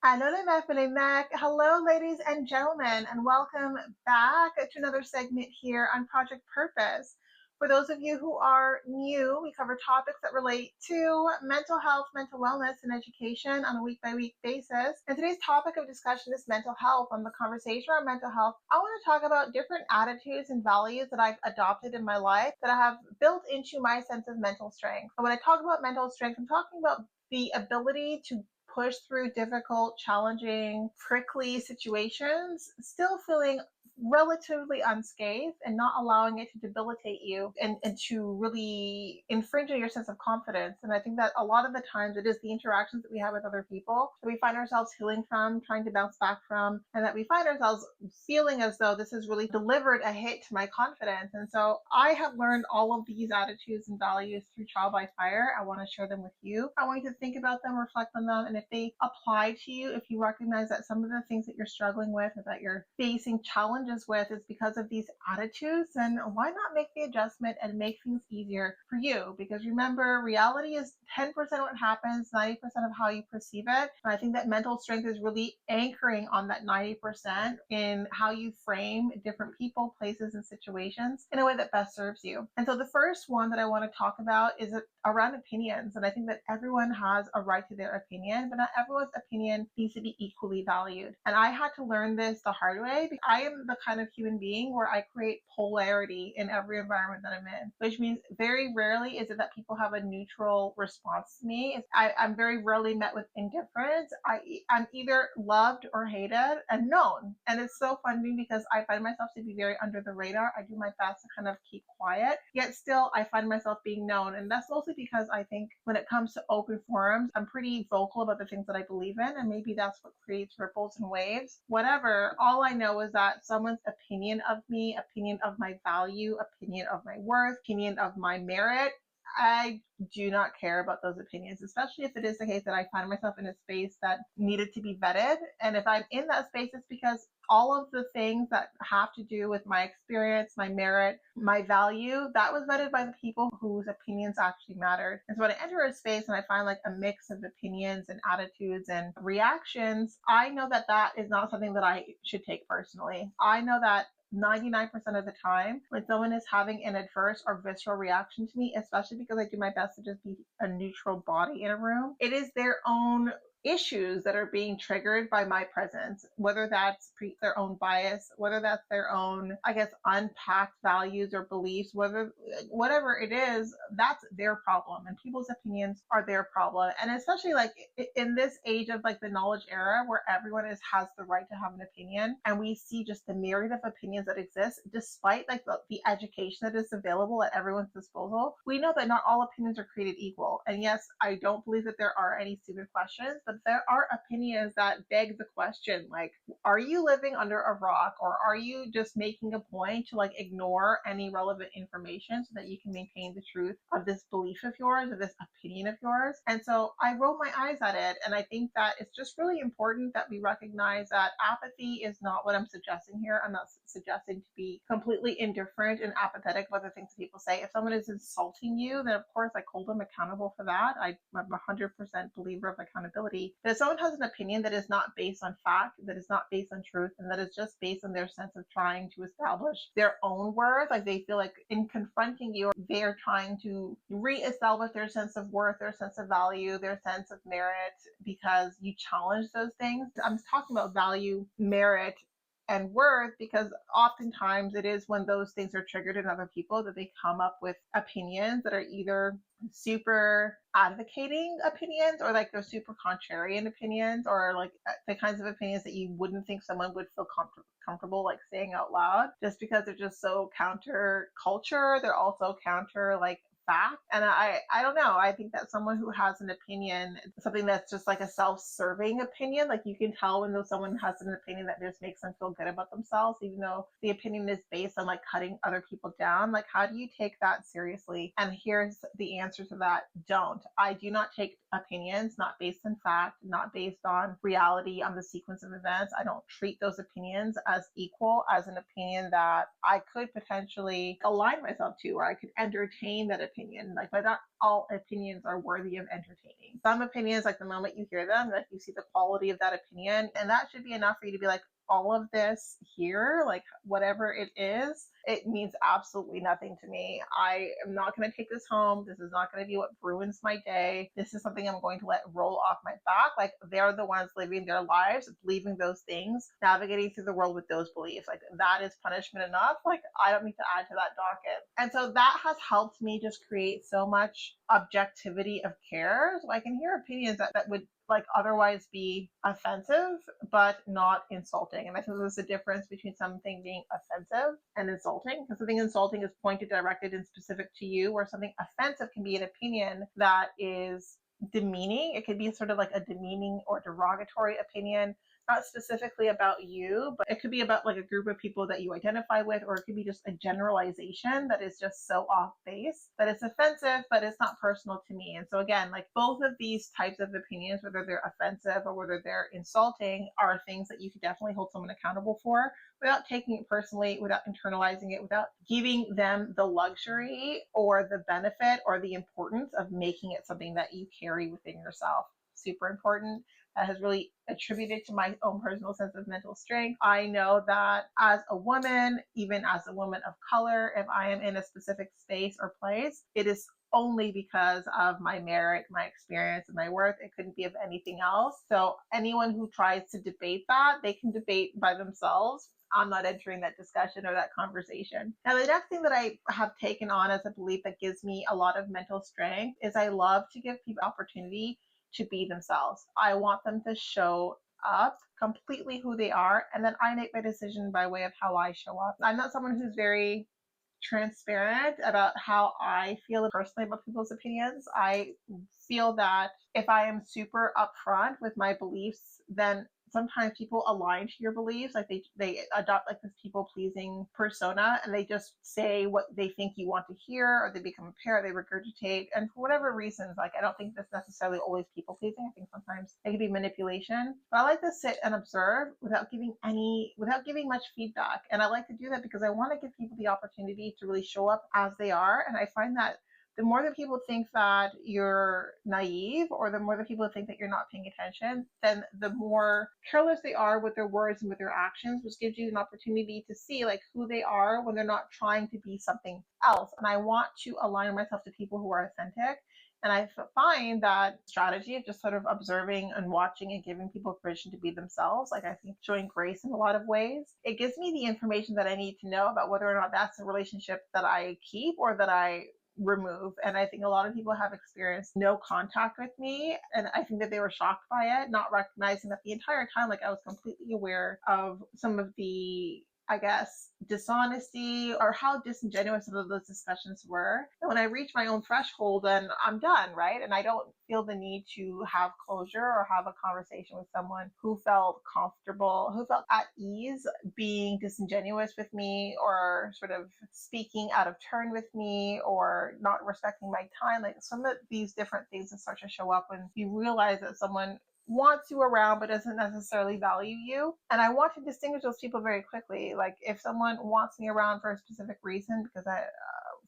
Allô les mecs et les mecs. Hello, ladies and gentlemen, and welcome back to another segment here on Project Purpose. For those of you who are new, we cover topics that relate to mental health, mental wellness, and education on a week-by-week basis. And today's topic of discussion is mental health. On the conversation around mental health, I want to talk about different attitudes and values that I've adopted in my life that I have built into my sense of mental strength. And when I talk about mental strength, I'm talking about the ability to push through difficult, challenging, prickly situations, still feeling relatively unscathed and not allowing it to debilitate you and to really infringe on your sense of confidence. And I think that a lot of the times it is the interactions that we have with other people that we find ourselves healing from, trying to bounce back from, and that we find ourselves feeling as though this has really delivered a hit to my confidence. And so I have learned all of these attitudes and values through Trial by Fire. I want to share them with you. I want you to think about them, reflect on them, and if they apply to you, if you recognize that some of the things that you're struggling with or that you're facing challenges with is because of these attitudes, then why not make the adjustment and make things easier for you? Because remember, reality is 10% what happens, 90% of how you perceive it. And I think that mental strength is really anchoring on that 90% in how you frame different people, places, and situations in a way that best serves you. And so the first one that I want to talk about is around opinions. And I think that everyone has a right to their opinion, but not everyone's opinion needs to be equally valued. And I had to learn this the hard way because I am the kind of human being where I create polarity in every environment that I'm in, which means very rarely is it that people have a neutral response to me. I'm very rarely met with indifference. I'm either loved or hated and known. And it's so funny because I find myself to be very under the radar. I do my best to kind of keep quiet, yet still I find myself being known. And that's mostly because I think when it comes to open forums, I'm pretty vocal about the things that I believe in. And maybe that's what creates ripples and waves. Whatever, all I know is that someone's opinion of me, opinion of my value, opinion of my worth, opinion of my merit, I do not care about those opinions, especially if it is the case that I find myself in a space that needed to be vetted. And if I'm in that space, it's because all of the things that have to do with my experience, my merit, my value, that was vetted by the people whose opinions actually mattered. And so when I enter a space and I find like a mix of opinions and attitudes and reactions, I know that that is not something that I should take personally. I know that 99% of the time when someone is having an adverse or visceral reaction to me, especially because I do my best to just be a neutral body in a room, it is their own issues that are being triggered by my presence, whether that's their own bias, whether that's their own, I guess, unpacked values or beliefs, whatever it is, that's their problem. And people's opinions are their problem. And especially like in this age of like the knowledge era where everyone has the right to have an opinion, and we see just the myriad of opinions that exist, despite like the education that is available at everyone's disposal, we know that not all opinions are created equal. And yes, I don't believe that there are any stupid questions, but there are opinions that beg the question, like, are you living under a rock, or are you just making a point to like ignore any relevant information so that you can maintain the truth of this belief of yours, or this opinion of yours? And so I roll my eyes at it, and I think that it's just really important that we recognize that apathy is not what I'm suggesting here. I'm not suggesting to be completely indifferent and apathetic about the things that people say. If someone is insulting you, then of course I hold them accountable for that. I'm a 100% believer of accountability. But if someone has an opinion that is not based on fact, that is not based on truth, and that is just based on their sense of trying to establish their own worth, like they feel like in confronting you, they're trying to reestablish their sense of worth, their sense of value, their sense of merit because you challenge those things. I'm talking about value, merit, and worth because oftentimes it is when those things are triggered in other people that they come up with opinions that are either super advocating opinions or like they're super contrarian opinions, or like the kinds of opinions that you wouldn't think someone would feel comfortable like saying out loud, just because they're just so counter culture. They're also counter like fact. And I don't know. I think that someone who has an opinion, something that's just like a self-serving opinion, like you can tell when someone has an opinion that just makes them feel good about themselves, even though the opinion is based on like cutting other people down. Like, how do you take that seriously? And here's the answer to that: don't. I do not take opinions, not based in fact, not based on reality, on the sequence of events. I don't treat those opinions as equal as an opinion that I could potentially align myself to, or I could entertain that opinion. Like, but not all opinions are worthy of entertaining. Some opinions, like the moment you hear them, like you see the quality of that opinion, and that should be enough for you to be like, all of this here, like whatever it is, it means absolutely nothing to me. I am not going to take this home. This is not going to be what ruins my day. This is something I'm going to let roll off my back. Like they're the ones living their lives, believing those things, navigating through the world with those beliefs. Like that is punishment enough. Like I don't need to add to that docket. And so that has helped me just create so much objectivity of care. So I can hear opinions that would like otherwise be offensive, but not insulting. And I think there's a difference between something being offensive and insulting, because something insulting is pointed, directed, and specific to you, where something offensive can be an opinion that is demeaning. It could be sort of like a demeaning or derogatory opinion, not specifically about you, but it could be about like a group of people that you identify with, or it could be just a generalization that is just so off base that it's offensive, but it's not personal to me. And so again, like both of these types of opinions, whether they're offensive or whether they're insulting, are things that you could definitely hold someone accountable for without taking it personally, without internalizing it, without giving them the luxury or the benefit or the importance of making it something that you carry within yourself. Super important. That has really attributed to my own personal sense of mental strength. I know that as a woman, even as a woman of color, if I am in a specific space or place, it is only because of my merit, my experience, and my worth. It couldn't be of anything else. So anyone who tries to debate that, they can debate by themselves. I'm not entering that discussion or that conversation. Now, the next thing that I have taken on as a belief that gives me a lot of mental strength is I love to give people opportunity to be themselves. I want them to show up completely who they are, and then I make my decision by way of how I show up. I'm not someone who's very transparent about how I feel personally about people's opinions. I feel that if I am super upfront with my beliefs, then sometimes people align to your beliefs. Like they adopt like this people pleasing persona, and they just say what they think you want to hear, or they become a parrot, they regurgitate. And for whatever reasons, like I don't think that's necessarily always people pleasing. I think sometimes it can be manipulation. But I like to sit and observe without giving much feedback. And I like to do that because I want to give people the opportunity to really show up as they are. And I find that the more that people think that you're naive, or the more that people think that you're not paying attention, then the more careless they are with their words and with their actions, which gives you an opportunity to see like who they are when they're not trying to be something else. And I want to align myself to people who are authentic. And I find that strategy of just sort of observing and watching and giving people permission to be themselves, like I think showing grace in a lot of ways, it gives me the information that I need to know about whether or not that's a relationship that I keep or that I remove. And I think a lot of people have experienced no contact with me, and I think that they were shocked by it, not recognizing that the entire time, like I was completely aware of some of the, I guess, dishonesty or how disingenuous some of those discussions were. And when I reach my own threshold, then I'm done, right? And I don't feel the need to have closure or have a conversation with someone who felt comfortable, who felt at ease being disingenuous with me, or sort of speaking out of turn with me, or not respecting my time. Like some of these different things that start to show up when you realize that someone wants you around but doesn't necessarily value you. And I want to distinguish those people very quickly. Like if someone wants me around for a specific reason, because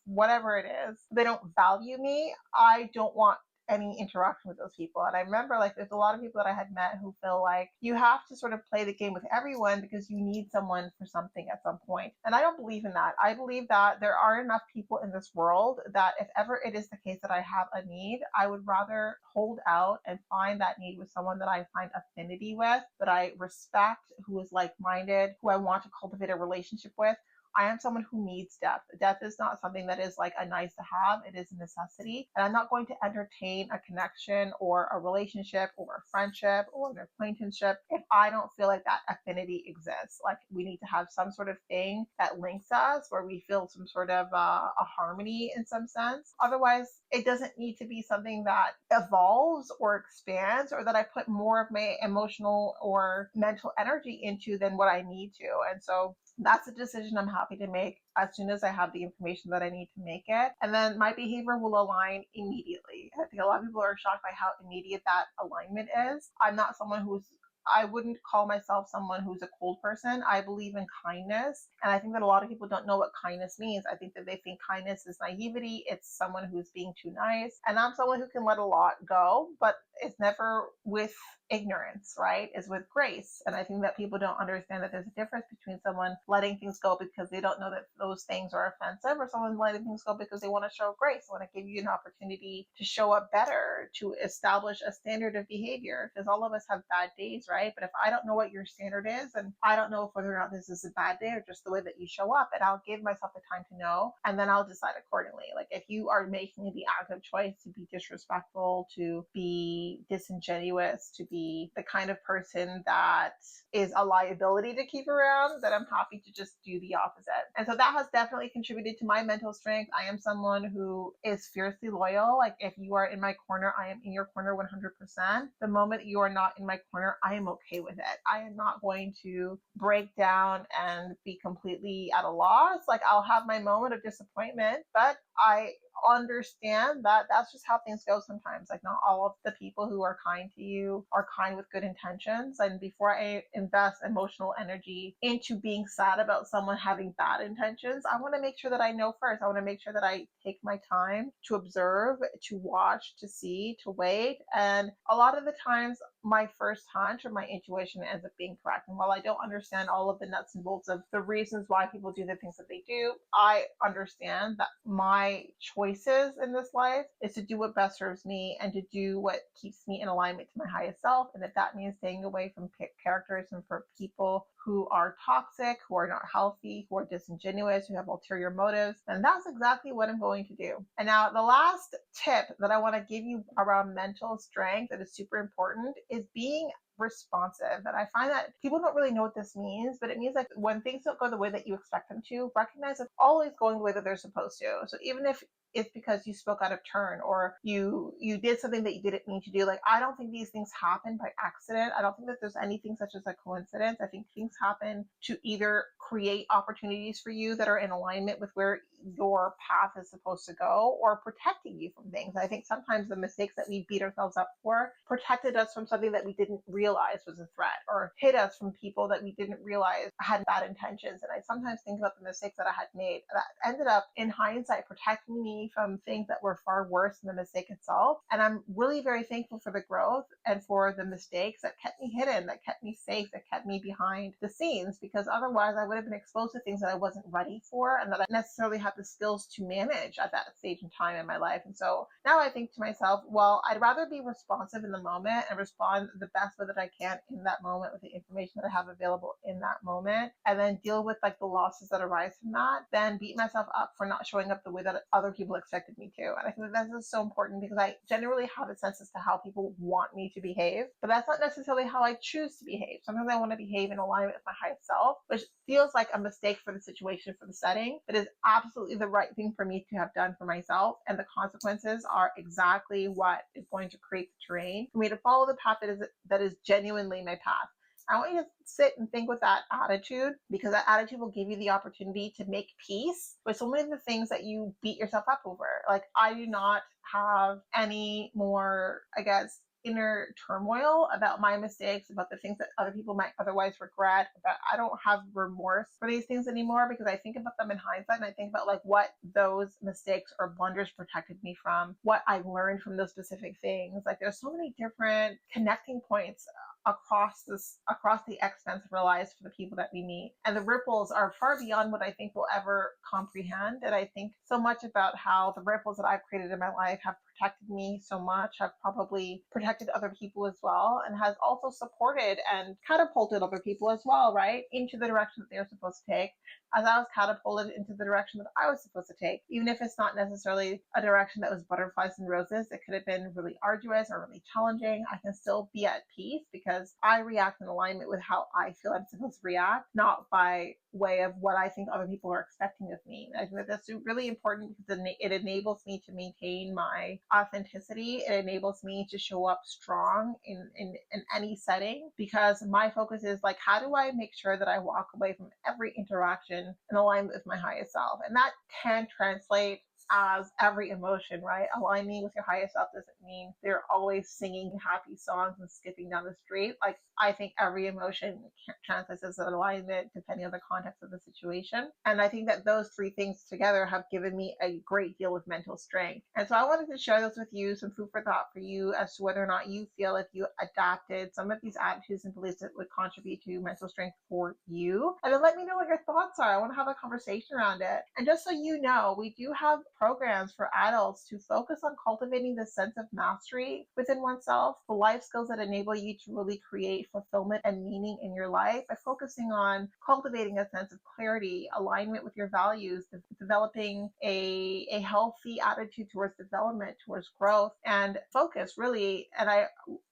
whatever it is, they don't value me, I don't want any interaction with those people. And I remember like there's a lot of people that I had met who feel like you have to sort of play the game with everyone because you need someone for something at some point. And I don't believe in that. I believe that there are enough people in this world that if ever it is the case that I have a need, I would rather hold out and find that need with someone that I find affinity with, that I respect, who is like-minded, who I want to cultivate a relationship with. I am someone who needs depth. Depth is not something that is like a nice to have. It is a necessity. And I'm not going to entertain a connection or a relationship or a friendship or an acquaintanceship if I don't feel like that affinity exists. Like we need to have some sort of thing that links us where we feel some sort of a harmony in some sense. Otherwise, it doesn't need to be something that evolves or expands or that I put more of my emotional or mental energy into than what I need to. And so that's a decision I'm happy to make as soon as I have the information that I need to make it. And then my behavior will align immediately. I think a lot of people are shocked by how immediate that alignment is. I'm not someone I wouldn't call myself someone who's a cold person. I believe in kindness. And I think that a lot of people don't know what kindness means. I think that they think kindness is naivety. It's someone who's being too nice. And I'm someone who can let a lot go, but it's never with ignorance, right? It's with grace. And I think that people don't understand that there's a difference between someone letting things go because they don't know that those things are offensive, or someone letting things go because they want to show grace, want to give you an opportunity to show up better, to establish a standard of behavior. Because all of us have bad days, right? But if I don't know what your standard is, and I don't know whether or not this is a bad day or just the way that you show up, and I'll give myself the time to know, and then I'll decide accordingly. Like if you are making the active choice to be disrespectful, to be disingenuous, to be the kind of person that is a liability to keep around, then I'm happy to just do the opposite. And so that has definitely contributed to my mental strength. I am someone who is fiercely loyal. Like if you are in my corner, I am in your corner 100%. The moment you are not in my corner, I am okay with it. I am not going to break down and be completely at a loss. Like I'll have my moment of disappointment, but I understand that that's just how things go sometimes. Like not all of the people who are kind to you are kind with good intentions. And before I invest emotional energy into being sad about someone having bad intentions, I want to make sure that I know first. I want to make sure that I take my time to observe, to watch, to see, to wait. And a lot of the times my first hunch or my intuition ends up being correct. And while I don't understand all of the nuts and bolts of the reasons why people do the things that they do, I understand that my choices in this life is to do what best serves me and to do what keeps me in alignment to my highest self. And if that means staying away from characters and for people who are toxic, who are not healthy, who are disingenuous, who have ulterior motives, then that's exactly what I'm going to do. And now the last tip that I want to give you around mental strength that is super important is being responsive. And I find that people don't really know what this means, but it means like when things don't go the way that you expect them to, recognize it's always going the way that they're supposed to. So even if it's because you spoke out of turn or you did something that you didn't mean to do, like I don't think these things happen by accident. I don't think that there's anything such as a coincidence. I think things happen to either create opportunities for you that are in alignment with where your path is supposed to go, or protecting you from things. I think sometimes the mistakes that we beat ourselves up for protected us from something that we didn't realize was a threat, or hid us from people that we didn't realize had bad intentions. And I sometimes think about the mistakes that I had made that ended up in hindsight protecting me from things that were far worse than the mistake itself. And I'm really very thankful for the growth and for the mistakes that kept me hidden, that kept me safe, that kept me behind the scenes, because otherwise I would have been exposed to things that I wasn't ready for and that I necessarily had the skills to manage at that stage in time in my life. And so now I think to myself, well, I'd rather be responsive in the moment and respond the best way that I can in that moment with the information that I have available in that moment, and then deal with like the losses that arise from that, than beat myself up for not showing up the way that other people expected me to. And I think that this is so important because I generally have a sense as to how people want me to behave, but that's not necessarily how I choose to behave. Sometimes I want to behave in alignment with my highest self, which feels like a mistake for the situation, for the setting, but is absolutely the right thing for me to have done for myself. And the consequences are exactly what is going to create the terrain for me to follow the path that is genuinely my path. I want you to sit and think with that attitude, because that attitude will give you the opportunity to make peace with so many of the things that you beat yourself up over. Like I do not have any more, I guess, inner turmoil about my mistakes, about the things that other people might otherwise regret. But I don't have remorse for these things anymore, because I think about them in hindsight and I think about like what those mistakes or blunders protected me from, what I learned from those specific things. Like there's so many different connecting points across the expanse of our lives for the people that we meet. And the ripples are far beyond what I think we'll ever comprehend. And I think so much about how the ripples that I've created in my life have protected me so much, have probably protected other people as well, and has also supported and catapulted other people as well, right, into the direction that they're supposed to take, as I was catapulted into the direction that I was supposed to take. Even if it's not necessarily a direction that was butterflies and roses, it could have been really arduous or really challenging. I can still be at peace because I react in alignment with how I feel I'm supposed to react, not by way of what I think other people are expecting of me. I think that that's really important because it enables me to maintain my authenticity. It enables me to show up strong in any setting, because my focus is like, how do I make sure that I walk away from every interaction in alignment with my highest self? And that can translate as every emotion, right? Aligning with your highest self doesn't mean they're always singing happy songs and skipping down the street. Like, I think every emotion translates as an alignment depending on the context of the situation. And I think that those three things together have given me a great deal of mental strength. And so I wanted to share those with you, some food for thought for you as to whether or not you feel if you adapted some of these attitudes and beliefs that would contribute to mental strength for you. And then let me know what your thoughts are. I want to have a conversation around it. And just so you know, we do have programs for adults to focus on cultivating the sense of mastery within oneself, the life skills that enable you to really create fulfillment and meaning in your life by focusing on cultivating a sense of clarity, alignment with your values, developing a healthy attitude towards development, towards growth, and focus, really. And I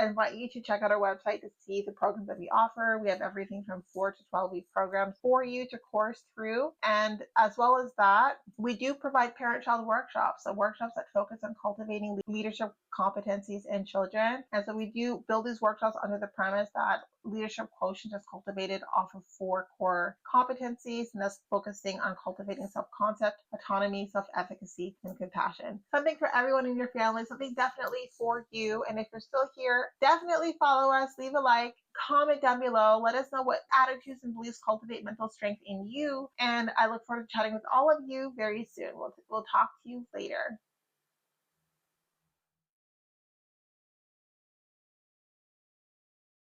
invite you to check out our website to see the programs that we offer. We have everything from 4 to 12-week programs for you to course through. And as well as that, we do provide parent-child workshops, so workshops that focus on cultivating leadership competencies in children. And so we do build these workshops under the premise that leadership quotient is cultivated off of 4 core competencies, and that's focusing on cultivating self-concept, autonomy, self-efficacy, and compassion. Something for everyone in your family, something definitely for you. And if you're still here, definitely follow us, leave a like, comment down below. Let us know what attitudes and beliefs cultivate mental strength in you. And I look forward to chatting with all of you very soon. We'll talk to you later.